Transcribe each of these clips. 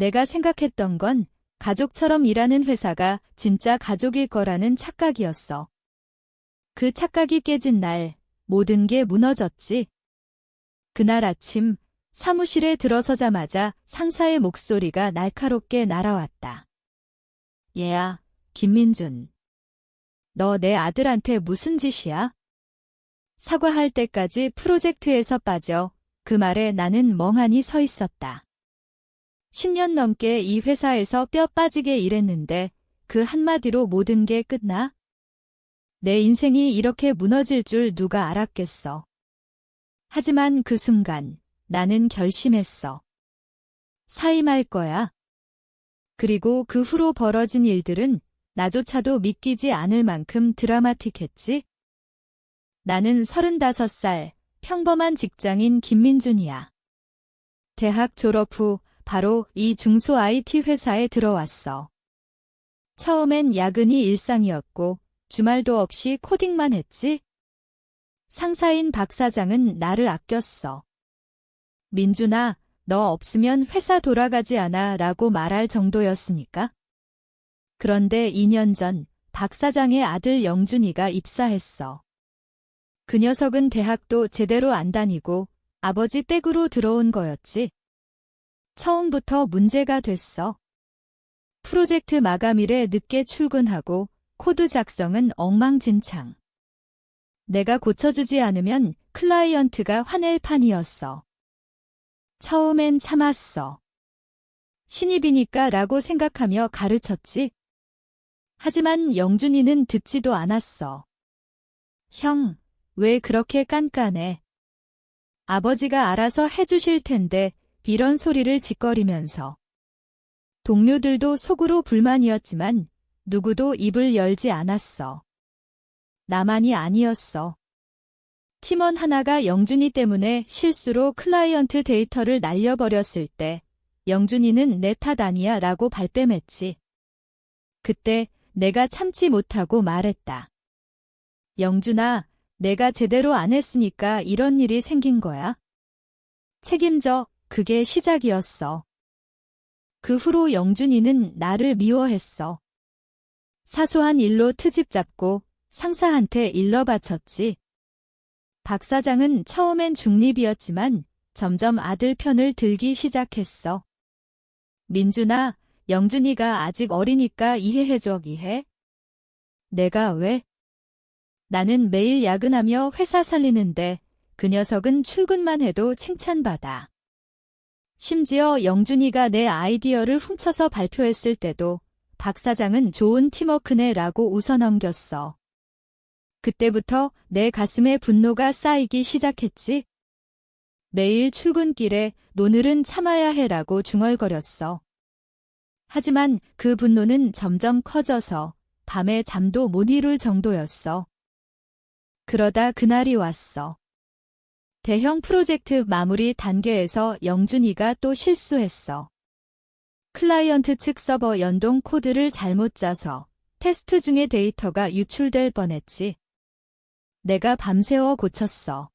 내가 생각했던 건 가족처럼 일하는 회사가 진짜 가족일 거라는 착각이었어. 그 착각이 깨진 날 모든 게 무너졌지. 그날 아침 사무실에 들어서자마자 상사의 목소리가 날카롭게 날아왔다. 얘야, 김민준. 너 내 아들한테 무슨 짓이야? 사과할 때까지 프로젝트에서 빠져 그 말에 나는 멍하니 서 있었다. 10년 넘게 이 회사에서 뼈 빠지게 일했는데 그 한마디로 모든 게 끝나? 내 인생이 이렇게 무너질 줄 누가 알았겠어. 하지만 그 순간 나는 결심했어. 사임할 거야. 그리고 그 후로 벌어진 일들은 나조차도 믿기지 않을 만큼 드라마틱했지. 나는 35살 평범한 직장인 김민준이야. 대학 졸업 후 바로 이 중소 IT 회사에 들어왔어. 처음엔 야근이 일상이었고 주말도 없이 코딩만 했지. 상사인 박 사장은 나를 아꼈어. 민준아, 너 없으면 회사 돌아가지 않아 라고 말할 정도였으니까. 그런데 2년 전 박 사장의 아들 영준이가 입사했어. 그 녀석은 대학도 제대로 안 다니고 아버지 백으로 들어온 거였지. 처음부터 문제가 됐어. 프로젝트 마감일에 늦게 출근하고 코드 작성은 엉망진창. 내가 고쳐주지 않으면 클라이언트가 화낼 판이었어. 처음엔 참았어. 신입이니까 라고 생각하며 가르쳤지. 하지만 영준이는 듣지도 않았어. 형, 왜 그렇게 깐깐해? 아버지가 알아서 해주실 텐데 이런 소리를 짓거리면서. 동료들도 속으로 불만이었지만 누구도 입을 열지 않았어. 나만이 아니었어. 팀원 하나가 영준이 때문에 실수로 클라이언트 데이터를 날려버렸을 때 영준이는 내 탓 아니야 라고 발뺌했지. 그때 내가 참지 못하고 말했다. 영준아, 내가 제대로 안 했으니까 이런 일이 생긴 거야. 책임져. 그게 시작이었어. 그 후로 영준이는 나를 미워했어. 사소한 일로 트집 잡고 상사한테 일러 바쳤지. 박 사장은 처음엔 중립이었지만 점점 아들 편을 들기 시작했어. 민준아, 영준이가 아직 어리니까 이해해줘. 이해? 내가 왜? 나는 매일 야근하며 회사 살리는데 그 녀석은 출근만 해도 칭찬받아. 심지어 영준이가 내 아이디어를 훔쳐서 발표했을 때도 박 사장은 좋은 팀워크네 라고 웃어넘겼어. 그때부터 내 가슴에 분노가 쌓이기 시작했지. 매일 출근길에 오늘은 참아야 해라고 중얼거렸어. 하지만 그 분노는 점점 커져서 밤에 잠도 못 이룰 정도였어. 그러다 그날이 왔어. 대형 프로젝트 마무리 단계에서 영준이가 또 실수했어. 클라이언트 측 서버 연동 코드를 잘못 짜서 테스트 중에 데이터가 유출될 뻔했지. 내가 밤새워 고쳤어.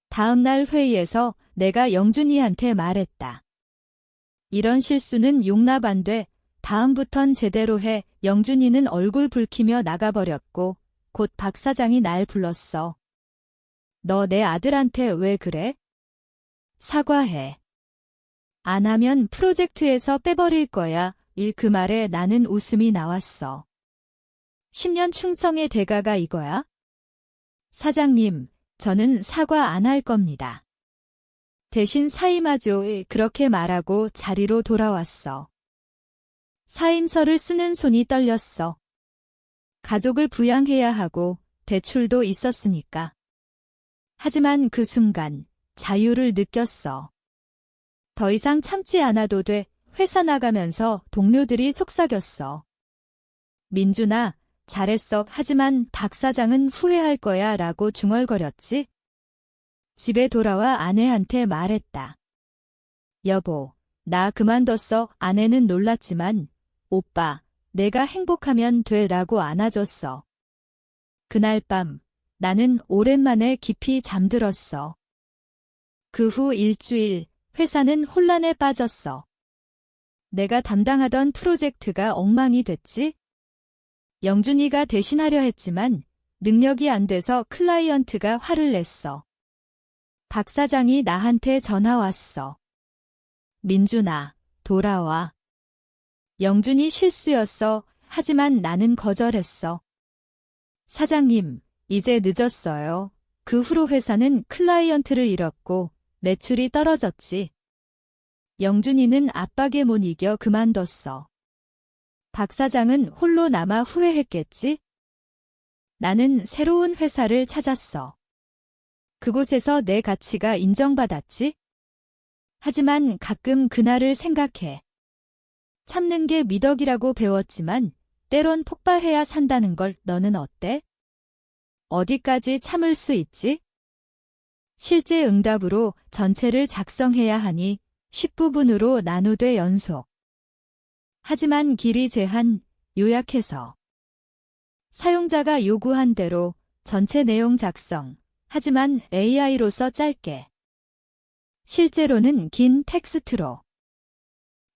다음날 회의에서 내가 영준이한테 말했다. 이런 실수는 용납 안 돼. 다음부턴 제대로 해. 영준이는 얼굴 붉히며 나가버렸고 곧 박 사장이 날 불렀어. 너 내 아들한테 왜 그래? 사과해. 안 하면 프로젝트에서 빼버릴 거야. 그 말에 나는 웃음이 나왔어. 10년 충성의 대가가 이거야? 사장님, 저는 사과 안 할 겁니다. 대신 사임하죠. 그렇게 말하고 자리로 돌아왔어. 사임서를 쓰는 손이 떨렸어. 가족을 부양해야 하고 대출도 있었으니까. 하지만 그 순간 자유를 느꼈어. 더 이상 참지 않아도 돼. 회사 나가면서 동료들이 속삭였어. 민준아, 잘했어. 하지만 박 사장은 후회할 거야 라고 중얼거렸지. 집에 돌아와 아내한테 말했다. 여보, 나 그만뒀어. 아내는 놀랐지만 오빠, 내가 행복하면 돼 라고 안아줬어. 그날 밤 나는 오랜만에 깊이 잠들었어. 그 후 일주일 회사는 혼란에 빠졌어. 내가 담당하던 프로젝트가 엉망이 됐지? 영준이가 대신하려 했지만 능력이 안 돼서 클라이언트가 화를 냈어. 박 사장이 나한테 전화 왔어. 민준아, 돌아와. 영준이 실수였어. 하지만 나는 거절했어. 사장님, 이제 늦었어요. 그 후로 회사는 클라이언트를 잃었고 매출이 떨어졌지. 영준이는 압박에 못 이겨 그만뒀어. 박 사장은 홀로 남아 후회했겠지? 나는 새로운 회사를 찾았어. 그곳에서 내 가치가 인정받았지? 하지만 가끔 그날을 생각해. 참는 게 미덕이라고 배웠지만 때론 폭발해야 산다는 걸 너는 어때? 어디까지 참을 수 있지? 실제 응답으로 전체를 작성해야 하니 10부분으로 나누되 연속. 하지만 길이 제한, 요약해서. 사용자가 요구한 대로 전체 내용 작성, 하지만 AI로서 짧게. 실제로는 긴 텍스트로.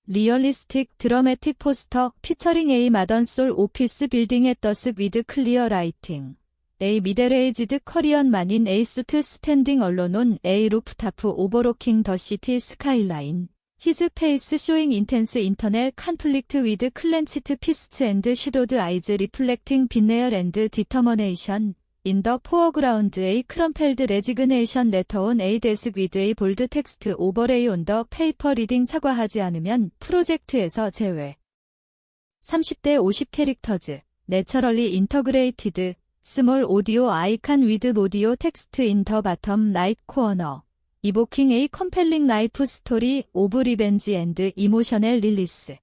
리얼리스틱 드러매틱 포스터 피처링 A 마던 솔 오피스 빌딩 앳 더스 위드 클리어 라이팅. A 미데레이지드 커리언 만인 A 수트 스탠딩 얼로논 A 루프타프 오버로킹 더 시티 스카이라인. 히즈 페이스 쇼잉 인텐스 인터넬 컨플릭트 위드 클렌치트 피스츠 앤드 시도드 아이즈 리플렉팅 빈네얼 앤드 디터머네이션. In the foreground A crumpled resignation letter on a desk with a bold text overlay on the paper reading 사과하지 않으면 프로젝트에서 제외. 30대 50 캐릭터즈, naturally integrated, small audio icon with audio text in the bottom right corner. evoking a compelling life story of revenge and emotional release.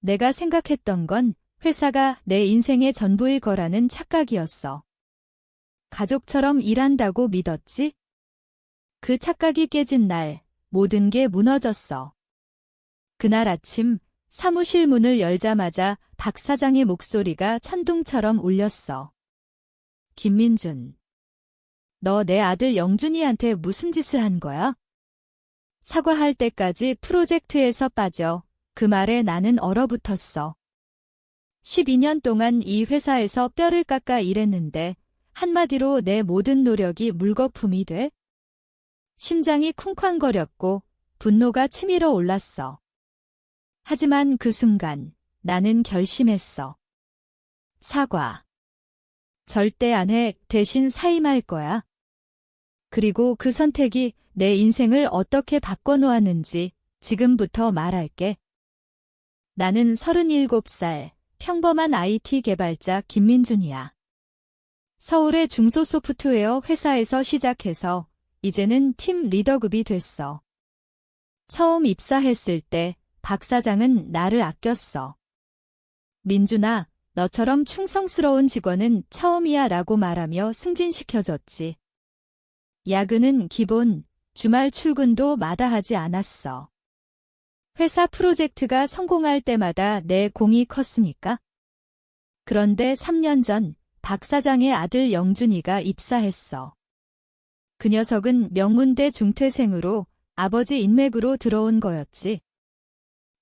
내가 생각했던 건 회사가 내 인생의 전부일 거라는 착각이었어. 가족처럼 일한다고 믿었지? 그 착각이 깨진 날, 모든 게 무너졌어. 그날 아침, 사무실 문을 열자마자 박 사장의 목소리가 천둥처럼 울렸어. 김민준. 너 내 아들 영준이한테 무슨 짓을 한 거야? 사과할 때까지 프로젝트에서 빠져. 그 말에 나는 얼어붙었어. 12년 동안 이 회사에서 뼈를 깎아 일했는데 한마디로 내 모든 노력이 물거품이 돼? 심장이 쿵쾅거렸고 분노가 치밀어 올랐어. 하지만 그 순간 나는 결심했어. 사과. 절대 안 해. 대신 사임할 거야. 그리고 그 선택이 내 인생을 어떻게 바꿔놓았는지 지금부터 말할게. 나는 37살 평범한 IT 개발자 김민준이야. 서울의 중소소프트웨어 회사에서 시작해서 이제는 팀 리더급이 됐어. 처음 입사했을 때 박 사장은 나를 아꼈어. 민준아, 너처럼 충성스러운 직원은 처음이야 라고 말하며 승진시켜줬지. 야근은 기본, 주말 출근도 마다하지 않았어. 회사 프로젝트가 성공할 때마다 내 공이 컸으니까. 그런데 3년 전 박 사장의 아들 영준이가 입사했어. 그 녀석은 명문대 중퇴생으로 아버지 인맥으로 들어온 거였지.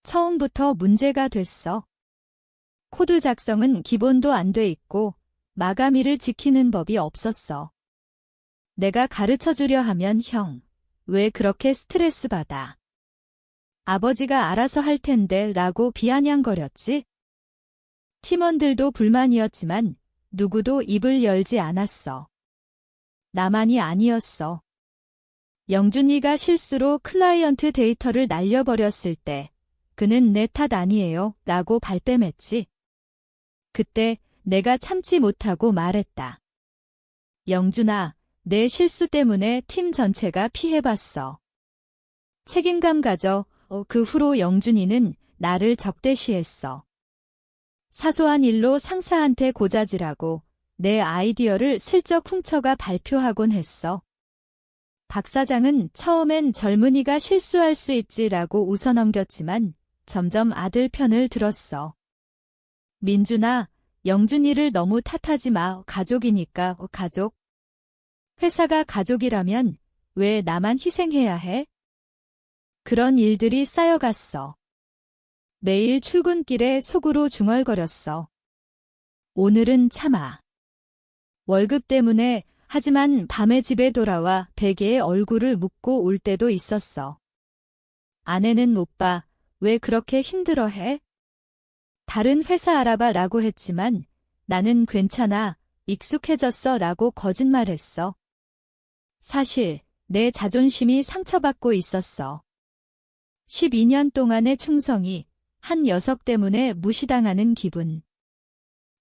처음부터 문제가 됐어. 코드 작성은 기본도 안 돼 있고 마감일을 지키는 법이 없었어. 내가 가르쳐주려 하면 형, 왜 그렇게 스트레스 받아? 아버지가 알아서 할 텐데 라고 비아냥거렸지. 팀원들도 불만이었지만 누구도 입을 열지 않았어. 나만이 아니었어. 영준이가 실수로 클라이언트 데이터를 날려버렸을 때 그는 내 탓 아니에요 라고 발뺌했지. 그때 내가 참지 못하고 말했다. 영준아, 내 실수 때문에 팀 전체가 피해봤어. 책임감 가져. 그 후로 영준이는 나를 적대시했어. 사소한 일로 상사한테 고자질하고 내 아이디어를 슬쩍 훔쳐가 발표하곤 했어. 박 사장은 처음엔 젊은이가 실수할 수 있지라고 웃어넘겼지만 점점 아들 편을 들었어. 민준아, 영준이를 너무 탓하지 마. 가족이니까. 가족. 회사가 가족이라면 왜 나만 희생해야 해? 그런 일들이 쌓여갔어. 매일 출근길에 속으로 중얼거렸어. 오늘은 참아. 월급 때문에 하지만 밤에 집에 돌아와 베개에 얼굴을 묻고 올 때도 있었어. 아내는 오빠, 왜 그렇게 힘들어해? 다른 회사 알아봐라고 했지만 나는 괜찮아, 익숙해졌어 라고 거짓말했어. 사실 내 자존심이 상처받고 있었어. 12년 동안의 충성이 한 녀석 때문에 무시당하는 기분.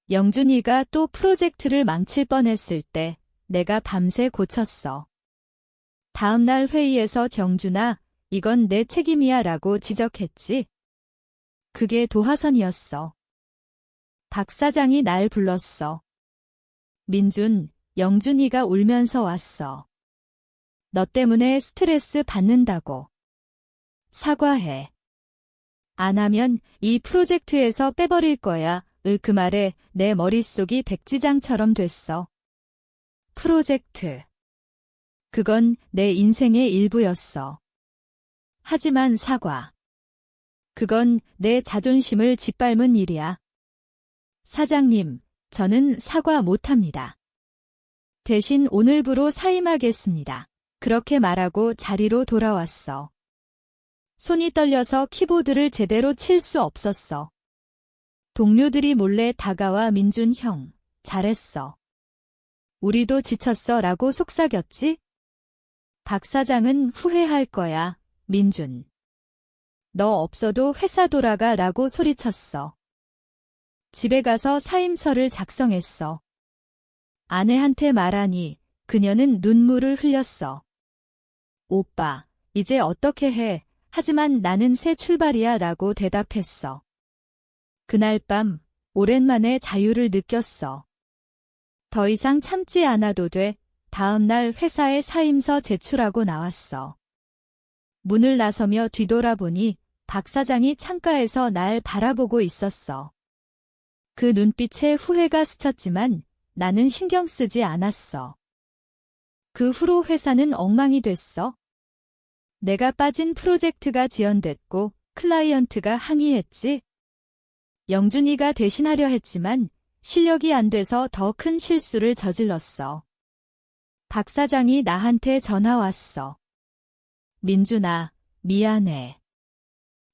영준이가 또 프로젝트를 망칠 뻔했을 때 내가 밤새 고쳤어. 다음날 회의에서 정준아, 이건 내 책임이야 라고 지적했지. 그게 도화선이었어. 박 사장이 날 불렀어. 민준, 영준이가 울면서 왔어. 너 때문에 스트레스 받는다고. 사과해. 안 하면 이 프로젝트에서 빼버릴 거야. 그 말에 내 머릿속이 백지장처럼 됐어. 프로젝트. 그건 내 인생의 일부였어. 하지만 사과. 그건 내 자존심을 짓밟은 일이야. 사장님, 저는 사과 못합니다. 대신 오늘부로 사임하겠습니다. 그렇게 말하고 자리로 돌아왔어. 손이 떨려서 키보드를 제대로 칠 수 없었어. 동료들이 몰래 다가와 민준 형, 잘했어. 우리도 지쳤어 라고 속삭였지? 박 사장은 후회할 거야, 민준. 너 없어도 회사 돌아가 라고 소리쳤어. 집에 가서 사임서를 작성했어. 아내한테 말하니 그녀는 눈물을 흘렸어. 오빠, 이제 어떻게 해? 하지만 나는 새 출발이야 라고 대답했어. 그날 밤 오랜만에 자유를 느꼈어. 더 이상 참지 않아도 돼. 다음 날 회사에 사임서 제출하고 나왔어. 문을 나서며 뒤돌아보니 박 사장이 창가에서 날 바라보고 있었어. 그 눈빛에 후회가 스쳤지만 나는 신경 쓰지 않았어. 그 후로 회사는 엉망이 됐어. 내가 빠진 프로젝트가 지연됐고 클라이언트가 항의했지. 영준이가 대신하려 했지만 실력이 안 돼서 더 큰 실수를 저질렀어. 박 사장이 나한테 전화 왔어. 민준아, 미안해.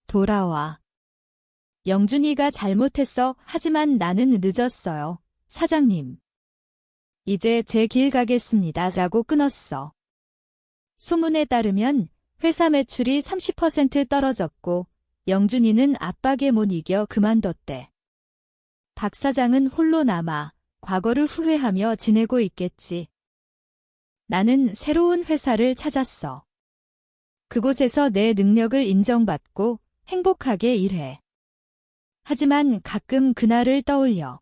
돌아와. 영준이가 잘못했어. 하지만 나는 늦었어요. 사장님. 이제 제 길 가겠습니다. 라고 끊었어. 소문에 따르면 회사 매출이 30% 떨어졌고 영준이는 압박에 못 이겨 그만뒀대. 박 사장은 홀로 남아 과거를 후회하며 지내고 있겠지. 나는 새로운 회사를 찾았어. 그곳에서 내 능력을 인정받고 행복하게 일해. 하지만 가끔 그날을 떠올려.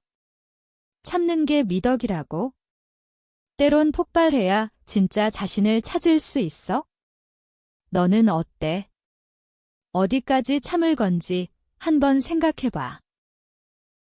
참는 게 미덕이라고? 때론 폭발해야 진짜 자신을 찾을 수 있어? 너는 어때? 어디까지 참을 건지 한번 생각해봐.